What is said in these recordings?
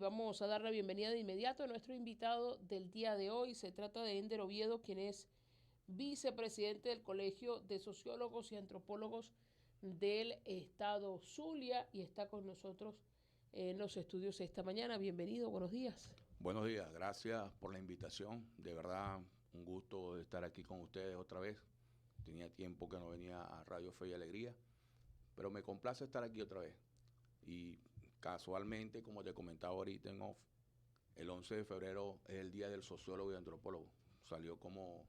Vamos a dar la bienvenida de inmediato a nuestro invitado del día de hoy. Se trata de Ender Oviedo, quien es vicepresidente del Colegio de Sociólogos y Antropólogos del Estado Zulia y está con nosotros en los estudios esta mañana. Bienvenido, buenos días. Buenos días, gracias por la invitación. De verdad, un gusto estar aquí con ustedes otra vez. Tenía tiempo que no venía a Radio Fe y Alegría, pero me complace estar aquí otra vez. Y casualmente, como te comentaba ahorita en off, el 11 de febrero es el Día del Sociólogo y Antropólogo. Salió como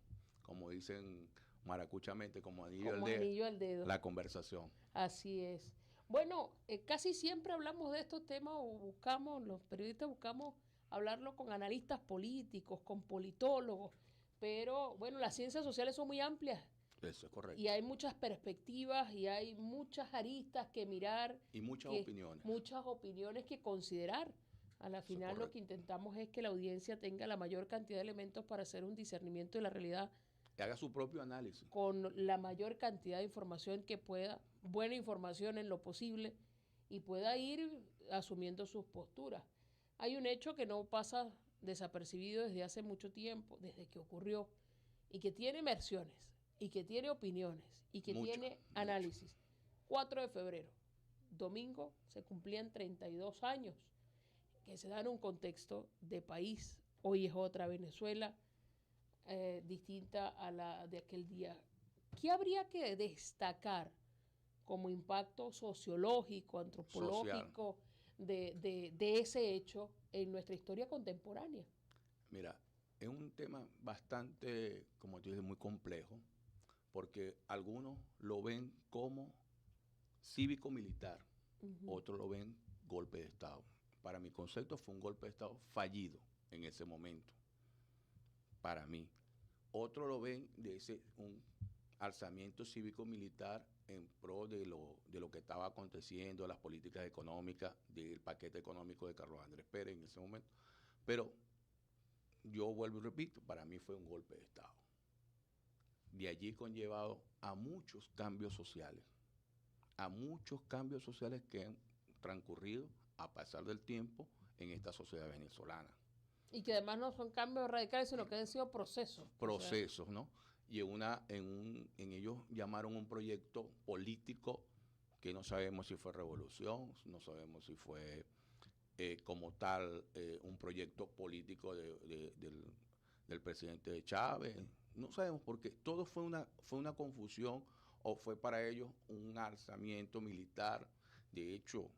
dicen maracuchamente, como anillo al Como dedo, anillo al dedo. la conversación. Así es. Bueno, casi siempre hablamos de estos temas o buscamos, los periodistas buscamos hablarlo con analistas políticos, con politólogos, pero bueno, las ciencias sociales son muy amplias Eso es y correcto. hay muchas perspectivas y hay muchas aristas que mirar, Y muchas que opiniones. muchas opiniones que considerar. A la Eso es final lo que correcto. intentamos es que la audiencia tenga la mayor cantidad de elementos para hacer un discernimiento de la realidad Que haga su propio análisis. con la mayor cantidad de información que pueda, buena información en lo posible, y pueda ir asumiendo sus posturas. Hay un hecho que no pasa desapercibido desde hace mucho tiempo, desde que ocurrió, y que tiene versiones, y que tiene opiniones, y que Mucho, tiene mucho. análisis. 4 de febrero, domingo, se cumplían 32 años, que se dan un contexto de país. Hoy es otra Venezuela, distinta a la de aquel día. ¿Qué habría que destacar como impacto sociológico, Social. antropológico de ese hecho en nuestra historia contemporánea? Mira, es un tema bastante, como tú dices, muy complejo, porque algunos lo ven como cívico-militar, otros lo ven golpe de Estado. Para mi concepto fue un golpe de Estado fallido en ese momento, para mí. Otros lo ven de un alzamiento cívico-militar en pro de lo que estaba aconteciendo, las políticas económicas, del paquete económico de Carlos Andrés Pérez en ese momento. Pero yo vuelvo y repito, para mí fue un golpe de Estado. De allí conllevado a muchos cambios sociales, que han transcurrido a pasar del tiempo en esta sociedad venezolana. Y que además no son cambios radicales, sino que han sido procesos. Procesos, ¿no? Y en ellos llamaron un proyecto político que no sabemos si fue revolución, no sabemos si fue como tal un proyecto político del presidente Chávez. No sabemos porque todo fue una confusión o fue para ellos un alzamiento militar. De hecho,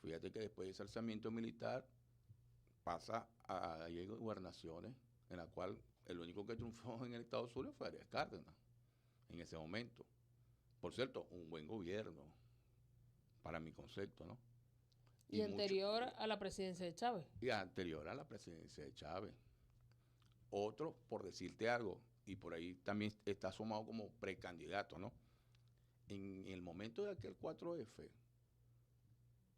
fíjate que después de ese alzamiento militar pasa a hay gobernaciones en la cual el único que triunfó en el Estado Zulia fue Arias Cárdenas en ese momento. Por cierto, un buen gobierno para mi concepto, ¿no? Y Y mucho anterior a la presidencia de Chávez. y anterior a la presidencia de Chávez. Otro, por decirte algo, y por ahí también está asomado como precandidato, ¿no? En el momento de aquel 4F,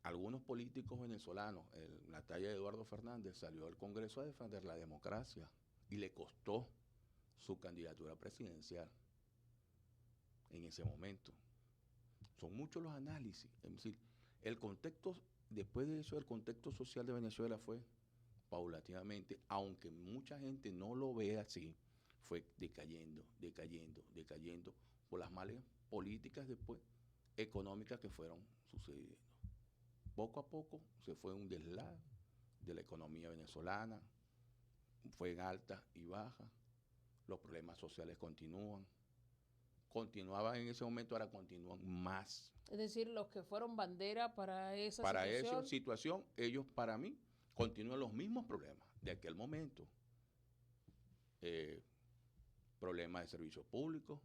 algunos políticos venezolanos, la talla de Eduardo Fernández, salió al Congreso a defender la democracia y le costó su candidatura presidencial en ese momento. Son muchos los análisis. Es decir, el contexto, después de eso, el contexto social de Venezuela fue paulatinamente, aunque mucha gente no lo ve así, fue decayendo, decayendo, decayendo por las malas políticas después económicas que fueron sucediendo. Poco a poco se fue un deslave de la economía venezolana, fue en alta y baja, los problemas sociales continuaban en ese momento, ahora continúan más. Es decir, los que fueron bandera para esa Para esa situación. situación, ellos para mí continúan los mismos problemas de aquel momento. Eh, Problemas de servicios públicos,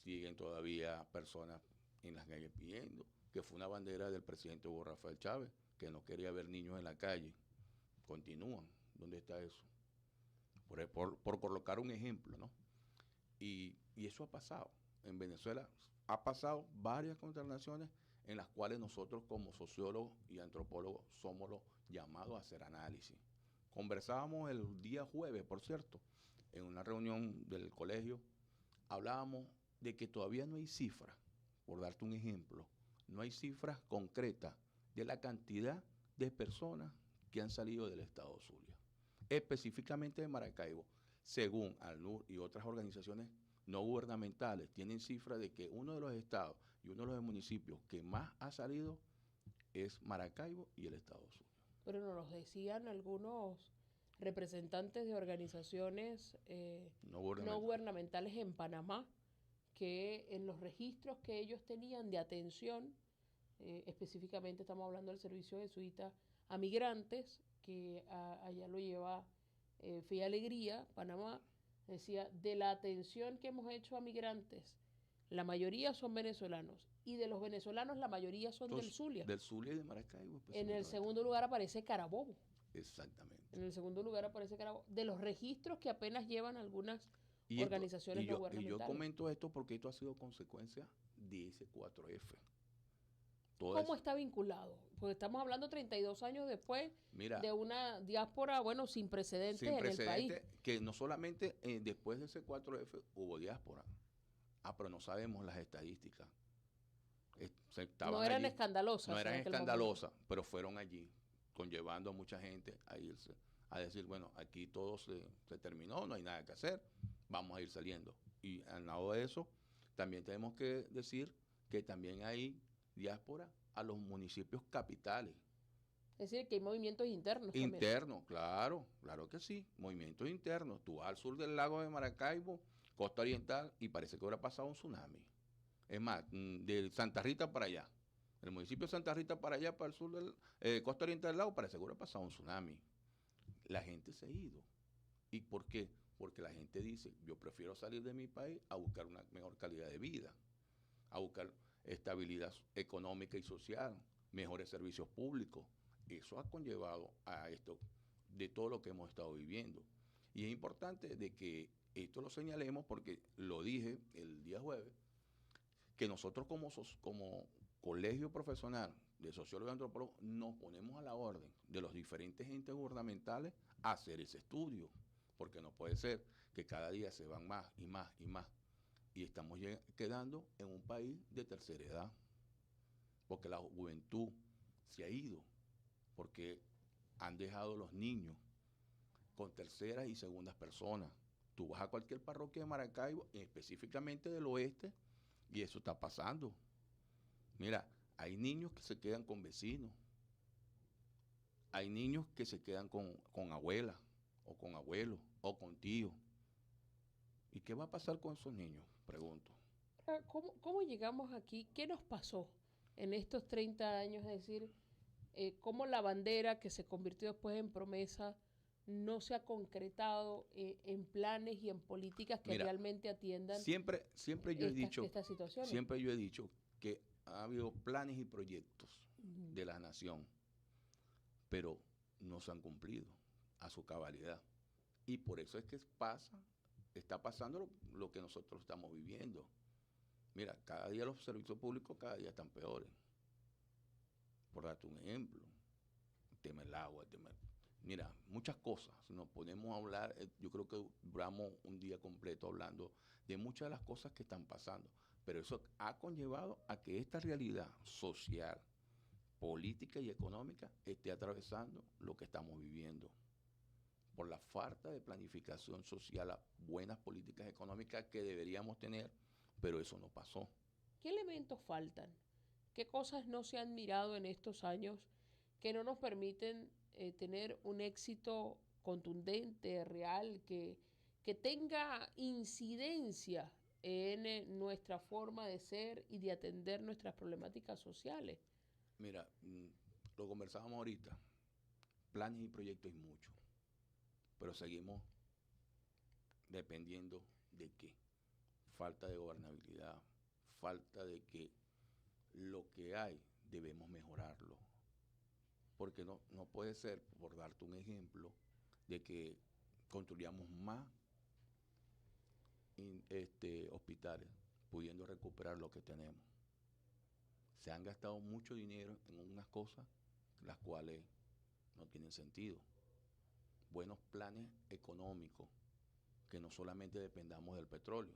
siguen todavía personas en las calles pidiendo, que fue una bandera del presidente Hugo Rafael Chávez, que no quería ver niños en la calle. Continúan. ¿Dónde está eso? Por colocar un ejemplo, ¿no? Y eso ha pasado. En Venezuela ha pasado varias consternaciones en las cuales nosotros como sociólogos y antropólogos somos los llamados a hacer análisis. Conversábamos el día jueves, por cierto, en una reunión del colegio, hablábamos de que todavía no hay cifras, por darte un ejemplo, no hay cifras concretas de la cantidad de personas que han salido del estado Zulia, específicamente de Maracaibo, según ALNUR y otras organizaciones no gubernamentales, tienen cifras de que uno de los estados y uno de los municipios que más ha salido es Maracaibo y el estado Zulia. Pero nos decían algunos representantes de organizaciones no gubernamentales en Panamá que en los registros que ellos tenían de atención, específicamente estamos hablando del servicio jesuita a migrantes, que allá lo lleva Fe y Alegría, Panamá, decía, de la atención que hemos hecho a migrantes, la mayoría son venezolanos, y de los venezolanos la mayoría son del Zulia. Del Zulia y de Maracaibo. En el segundo lugar aparece Carabobo. Exactamente. En el segundo lugar aparece Carabobo. De los registros que apenas llevan algunas organizaciones no gubernamentales. Y yo comento esto porque esto ha sido consecuencia de ese 4F. ¿Cómo está vinculado? Porque estamos hablando 32 años después de una diáspora, bueno, sin precedentes en el país. Que no solamente después de ese 4F hubo diáspora. Pero no sabemos las estadísticas. No eran escandalosas. No eran escandalosas, pero fueron allí, conllevando a mucha gente a irse, a decir, bueno, aquí todo se terminó, no hay nada que hacer, vamos a ir saliendo. Y al lado de eso, también tenemos que decir que también hay diáspora a los municipios capitales. Es decir, que hay movimientos internos. Internos, claro que sí, movimientos internos. Tú vas al sur del lago de Maracaibo, costa oriental, y parece que ahora ha pasado un tsunami. Es más, de Santa Rita para allá, el municipio de Santa Rita para allá, para el sur del costa oriental del lago, parece que ahora ha pasado un tsunami. La gente se ha ido. ¿Y por qué? Porque la gente dice, yo prefiero salir de mi país a buscar una mejor calidad de vida, a buscar estabilidad económica y social, mejores servicios públicos. Eso ha conllevado a esto de todo lo que hemos estado viviendo. Y es importante de que esto lo señalemos porque lo dije el día jueves, que nosotros como colegio profesional de sociólogos y antropólogos nos ponemos a la orden de los diferentes entes gubernamentales a hacer ese estudio, porque no puede ser que cada día se van más y más y más, y estamos quedando en un país de tercera edad, porque la juventud se ha ido, porque han dejado los niños con terceras y segundas personas. Tú vas a cualquier parroquia de Maracaibo, específicamente del oeste, y eso está pasando. Mira, hay niños que se quedan con vecinos, hay niños que se quedan con abuela, o con abuelo, o con tío. ¿Y qué va a pasar con esos niños? Pregunto. ¿Cómo llegamos aquí? ¿Qué nos pasó en estos 30 años? Es decir, cómo la bandera que se convirtió después en promesa no se ha concretado en planes y en políticas que realmente atiendan siempre yo he dicho, estas situaciones. Siempre yo he dicho que ha habido planes y proyectos de la nación, pero no se han cumplido a su cabalidad. Y por eso es que está pasando lo que nosotros estamos viviendo. Mira, cada día los servicios públicos cada día están peores. Por darte un ejemplo, el tema del agua, mira, muchas cosas. Nos ponemos a hablar, yo creo que duramos un día completo hablando de muchas de las cosas que están pasando, pero eso ha conllevado a que esta realidad social, política y económica esté atravesando lo que estamos viviendo. Por la falta de planificación social, a buenas políticas económicas que deberíamos tener, pero eso no pasó. ¿Qué elementos faltan? ¿Qué cosas no se han mirado en estos años que no nos permiten tener un éxito contundente, real, que tenga incidencia en nuestra forma de ser y de atender nuestras problemáticas sociales? Mira, lo conversábamos ahorita, planes y proyectos hay muchos, pero seguimos dependiendo de qué. Falta de gobernabilidad, falta de que lo que hay debemos mejorarlo. Porque no puede ser, por darte un ejemplo, de que construyamos más hospitales, pudiendo recuperar lo que tenemos. Se han gastado mucho dinero en unas cosas las cuales no tienen sentido. Buenos planes económicos, que no solamente dependamos del petróleo.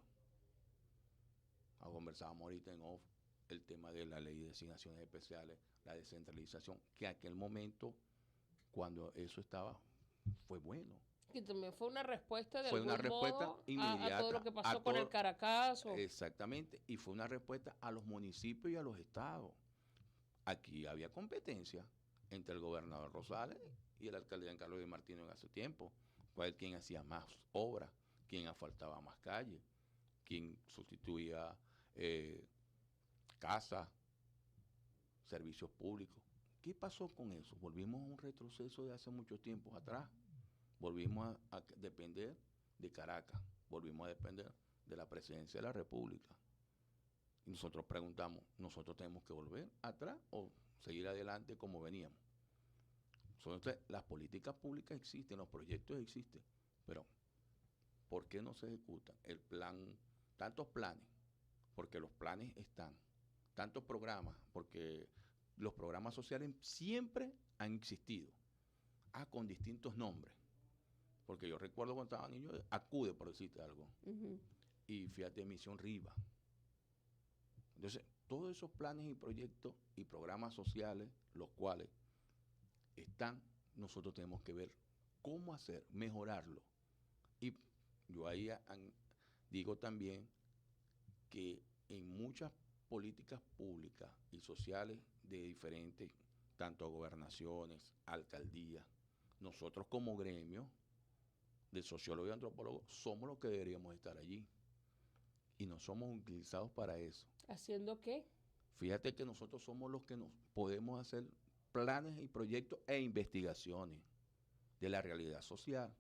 Conversábamos ahorita en off el tema de la ley de designaciones especiales, la descentralización, que en aquel momento cuando eso fue bueno. Que también fue una respuesta de Fue una algún respuesta modo inmediata a todo lo que a pasó con el todo, Caracas. exactamente, y fue una respuesta a los municipios y a los estados. Aquí había competencia entre el gobernador Rosales y el alcalde Giancarlo Di Martino en ese tiempo. Quien hacía más obras, quien asfaltaba más calles, quien sustituía casas, servicios públicos. ¿Qué pasó con eso? Volvimos a un retroceso de hace muchos tiempos atrás. Volvimos a depender de Caracas, volvimos a depender de la presidencia de la República. Y nosotros preguntamos, ¿nosotros tenemos que volver atrás o seguir adelante como veníamos? Entonces, las políticas públicas existen, los proyectos existen, pero ¿por qué no se ejecutan? El plan, tantos planes, porque los planes están, tantos programas, porque los programas sociales siempre han existido, con distintos nombres. Porque yo recuerdo cuando estaba niño, Acude, por decirte algo, y fíjate, Misión Riva. Entonces, todos esos planes y proyectos y programas sociales, los cuales están, nosotros tenemos que ver cómo hacer, mejorarlo. Y yo ahí digo también que en muchas políticas públicas y sociales de diferentes, tanto gobernaciones, alcaldías, nosotros como gremio de sociólogos y antropólogos somos los que deberíamos estar allí. Y no somos utilizados para eso. ¿Haciendo qué? Fíjate que nosotros somos los que nos podemos hacer planes y proyectos e investigaciones de la realidad social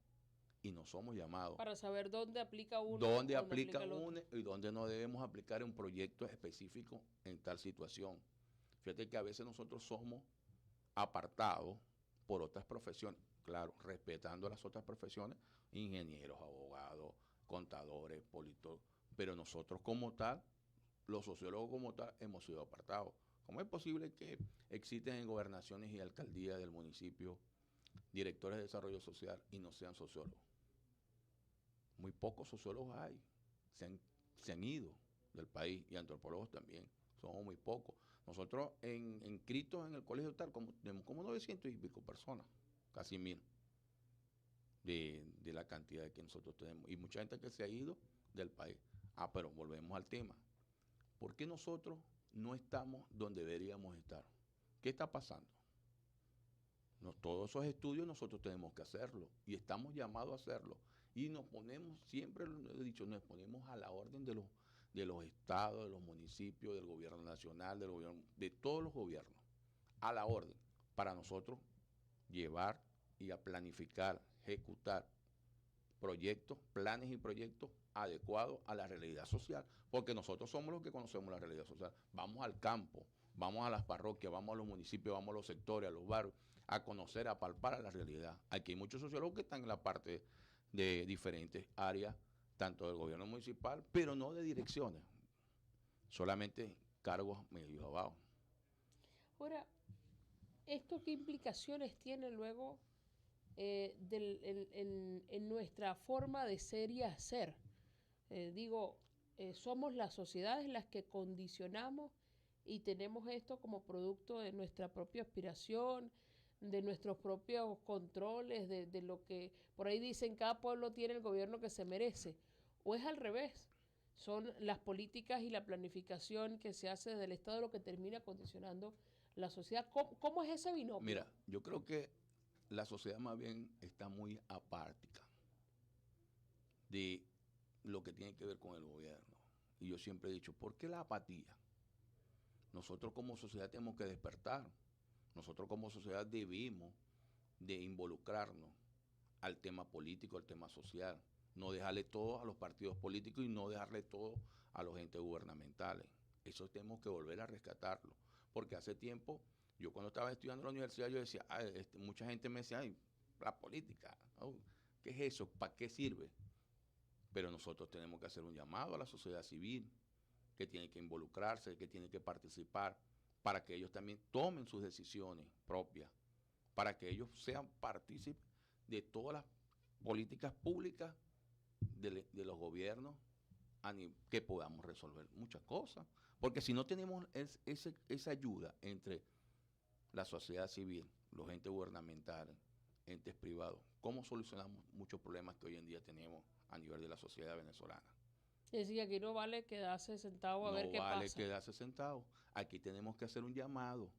y no somos llamados. Para saber dónde aplica uno. Dónde aplica uno y dónde no debemos aplicar un proyecto específico en tal situación. Fíjate que a veces nosotros somos apartados por otras profesiones, claro, respetando las otras profesiones, ingenieros, abogados, contadores, politólogos, pero nosotros como tal, los sociólogos como tal, hemos sido apartados. ¿Cómo es posible que existen en gobernaciones y alcaldías del municipio directores de desarrollo social y no sean sociólogos? Muy pocos sociólogos hay, se han ido del país, y antropólogos también, somos muy pocos. Nosotros inscritos en el colegio tal, tenemos como 900 y pico personas, casi 1000, de la cantidad que nosotros tenemos. Y mucha gente que se ha ido del país. Pero volvemos al tema. ¿Por qué nosotros no estamos donde deberíamos estar? ¿Qué está pasando? Todos esos estudios nosotros tenemos que hacerlo y estamos llamados a hacerlo. Y nos ponemos, siempre lo he dicho, nos ponemos a la orden de los estados, de los municipios, del gobierno nacional, del gobierno, de todos los gobiernos, a la orden, para nosotros llevar y a planificar, ejecutar proyectos, planes y proyectos adecuados a la realidad social, porque nosotros somos los que conocemos la realidad social. Vamos al campo, vamos a las parroquias, vamos a los municipios, vamos a los sectores, a los barrios, a conocer, a palpar la realidad. Aquí hay muchos sociólogos que están en la parte de diferentes áreas, tanto del gobierno municipal, pero no de direcciones, solamente cargos medio abajo. Ahora, ¿esto qué implicaciones tiene luego en nuestra forma de ser y hacer? Somos las sociedades las que condicionamos y tenemos esto como producto de nuestra propia aspiración, de nuestros propios controles, de lo que por ahí dicen cada pueblo tiene el gobierno que se merece. ¿O es al revés? Son las políticas y la planificación que se hace desde el Estado lo que termina condicionando la sociedad. ¿Cómo es ese binomio? Mira, yo creo que la sociedad más bien está muy apática de lo que tiene que ver con el gobierno. Y yo siempre he dicho, ¿por qué la apatía? Nosotros como sociedad tenemos que despertar. Nosotros como sociedad debemos de involucrarnos al tema político, al tema social. No dejarle todo a los partidos políticos y no dejarle todo a los entes gubernamentales. Eso tenemos que volver a rescatarlo. Porque hace tiempo, yo cuando estaba estudiando en la universidad, yo decía, mucha gente me decía, la política, ¿qué es eso? ¿Para qué sirve? Pero nosotros tenemos que hacer un llamado a la sociedad civil, que tiene que involucrarse, que tiene que participar, para que ellos también tomen sus decisiones propias, para que ellos sean partícipes de todas las políticas públicas de los gobiernos, que podamos resolver muchas cosas. Porque si no tenemos esa ayuda entre la sociedad civil, los entes gubernamentales, entes privados, cómo solucionamos muchos problemas que hoy en día tenemos a nivel de la sociedad venezolana. Es decir, aquí no vale quedarse sentado a ver qué pasa. No vale quedarse sentado. Aquí tenemos que hacer un llamado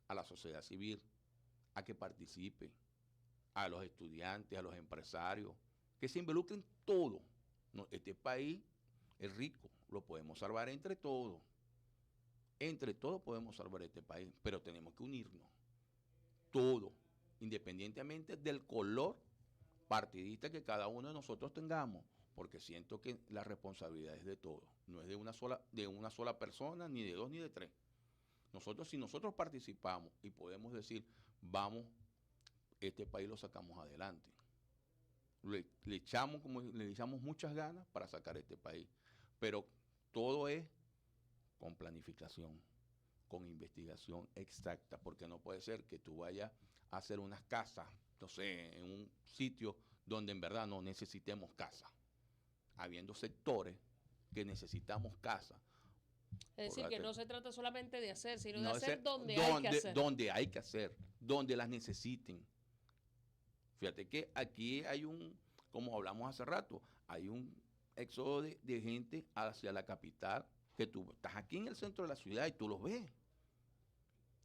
a la sociedad civil a que participe, a los estudiantes, a los empresarios, que se involucren todos. No, este país es rico, lo podemos salvar entre todos. Entre todos podemos salvar este país, pero tenemos que unirnos. Todos, independientemente del color partidista que cada uno de nosotros tengamos, porque siento que la responsabilidad es de todos, no es de una sola persona, ni de dos, ni de tres. Si nosotros participamos y podemos decir, vamos, este país lo sacamos adelante. Le echamos muchas ganas para sacar este país, pero todo es con planificación, con investigación exacta, porque no puede ser que tú vayas a hacer unas casas, no sé, en un sitio donde en verdad no necesitemos casa, habiendo sectores que necesitamos casa. Es decir, que no se trata solamente de hacer, sino de No hacer es donde hay que hacer. Donde hay que hacer, donde las necesiten. Fíjate que aquí hay como hablamos hace rato, hay un éxodo de gente hacia la capital, que tú estás aquí en el centro de la ciudad y tú los ves.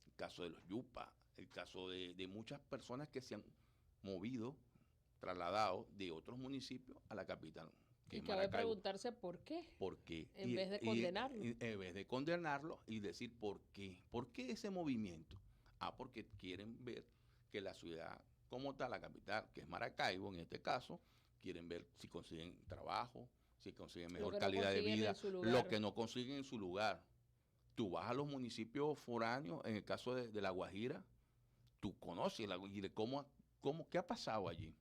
El caso de los yupas, el caso de muchas personas que se han movido, trasladado de otros municipios a la capital. Y cabe preguntarse por qué. ¿Por qué? En vez de condenarlo. En vez de condenarlo y decir por qué. ¿Por qué ese movimiento? Porque quieren ver que la ciudad como tal, la capital, que es Maracaibo en este caso, quieren ver si consiguen trabajo, si consiguen mejor calidad de vida, lo que no consiguen en su lugar. Tú vas a los municipios foráneos, en el caso de La Guajira, tú conoces La Guajira, ¿qué ha pasado allí?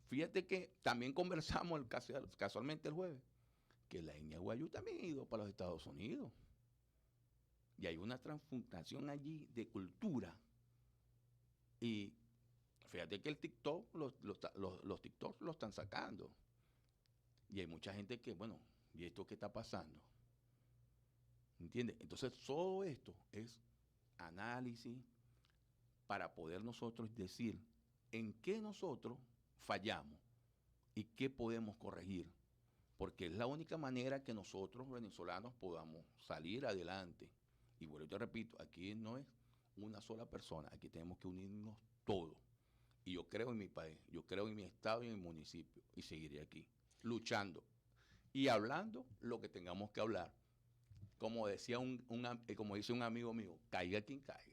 Fíjate que también conversamos casualmente el jueves, que la etnia guayú también ha ido para los Estados Unidos. Y hay una transformación allí de cultura. Y fíjate que el TikTok, los TikTok lo están sacando. Y hay mucha gente que, bueno, ¿y esto qué está pasando? ¿Entiendes? Entonces, todo esto es análisis para poder nosotros decir en qué nosotros fallamos y qué podemos corregir. Porque es la única manera que nosotros, venezolanos, podamos salir adelante. Y bueno, te repito, aquí no es una sola persona, aquí tenemos que unirnos todos. Y yo creo en mi país, yo creo en mi estado y en mi municipio, y seguiré aquí, luchando y hablando lo que tengamos que hablar. Como decía como dice un amigo mío, caiga quien caiga.